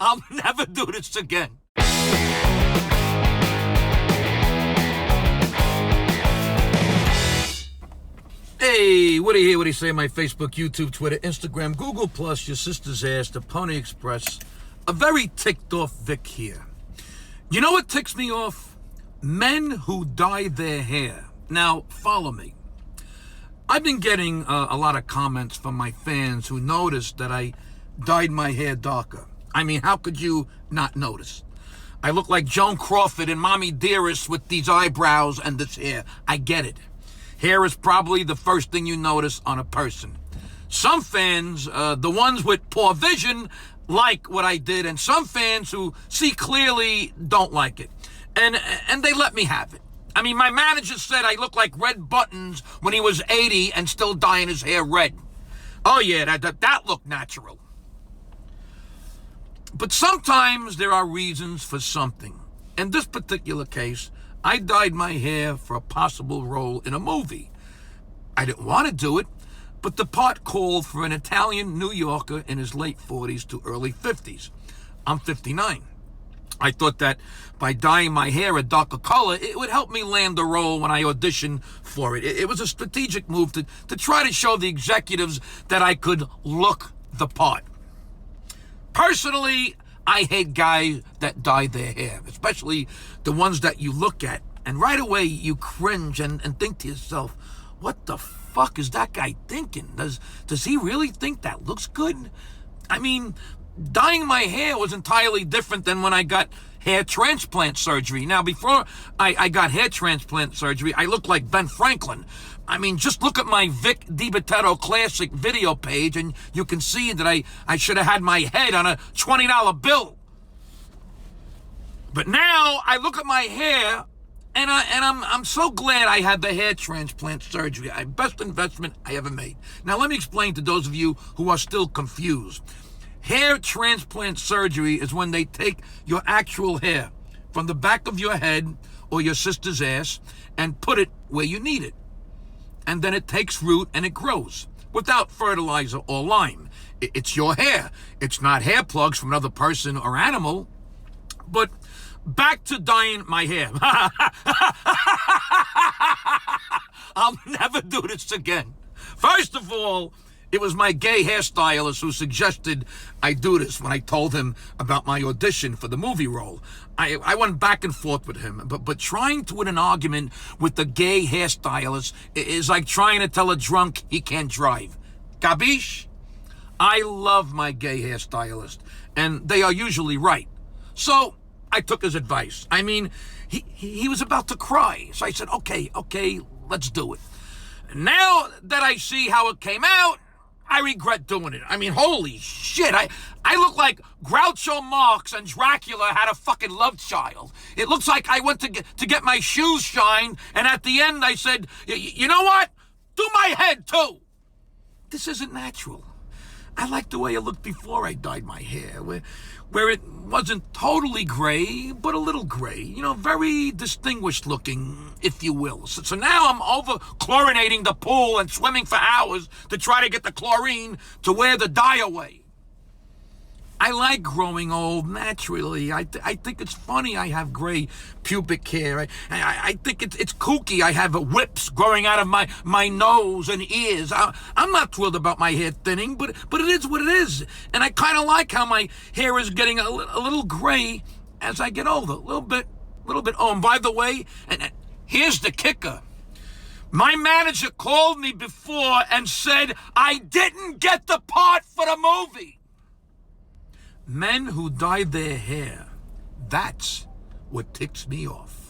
I'll never do this again. Hey, Woody here. What do you say? My Facebook, YouTube, Twitter, Instagram, Google+, your sister's ass, the Pony Express. A very ticked off Vic here. You know what ticks me off? Men who dye their hair. Now, follow me. I've been getting a lot of comments from my fans who noticed that I dyed my hair darker. I mean, how could you not notice? I look like Joan Crawford and Mommy Dearest with these eyebrows and this hair. I get it. Hair is probably the first thing you notice on a person. Some fans, the ones with poor vision, like what I did, and some fans who see clearly don't like it. And they let me have it. I mean, my manager said I look like Red Buttons when he was 80 and still dyeing his hair red. Oh yeah, that looked natural. But sometimes there are reasons for something. In this particular case, I dyed my hair for a possible role in a movie. I didn't want to do it, but the part called for an Italian New Yorker in his late 40s to early 50s. I'm 59. I thought that by dyeing my hair a darker color, it would help me land the role when I auditioned for it. It was a strategic move to try to show the executives that I could look the part. Personally, I hate guys that dye their hair, especially the ones that you look at, and right away you cringe and think to yourself, what the fuck is that guy thinking? Does he really think that looks good? I mean, dyeing my hair was entirely different than when I got hair transplant surgery. Now, before I got hair transplant surgery, I looked like Ben Franklin. I mean, just look at my Vic Dibitetto classic video page and you can see that I should have had my head on a $20 bill. But now I look at my hair and I'm so glad I had the hair transplant surgery. Best investment I ever made. Now let me explain to those of you who are still confused. Hair transplant surgery is when they take your actual hair from the back of your head or your sister's ass and put it where you need it. And then it takes root and it grows without fertilizer or lime. It's your hair. It's not hair plugs from another person or animal. But back to dyeing my hair. I'll never do this again. First of all, it was my gay hairstylist who suggested I do this when I told him about my audition for the movie role. I went back and forth with him, but trying to win an argument with the gay hairstylist is like trying to tell a drunk he can't drive. Capiche? I love my gay hairstylist, and they are usually right. So I took his advice. I mean, he was about to cry, so I said, okay, let's do it. Now that I see how it came out, I regret doing it. I mean, holy shit. I look like Groucho Marx and Dracula had a fucking love child. It looks like I went to get my shoes shined, and at the end I said, you know what? Do my head too. This isn't natural. I like the way it looked before I dyed my hair, where it wasn't totally gray, but a little gray. You know, very distinguished looking, if you will. So now I'm over chlorinating the pool and swimming for hours to try to get the chlorine to wear the dye away. I like growing old naturally. I think it's funny I have gray pubic hair. I think it's kooky I have whips growing out of my nose and ears. I'm not thrilled about my hair thinning, but it is what it is. And I kind of like how my hair is getting a little gray as I get older. A little bit. Oh, and by the way, and here's the kicker. My manager called me before and said I didn't get the part for the movie. Men who dye their hair, that's what ticks me off.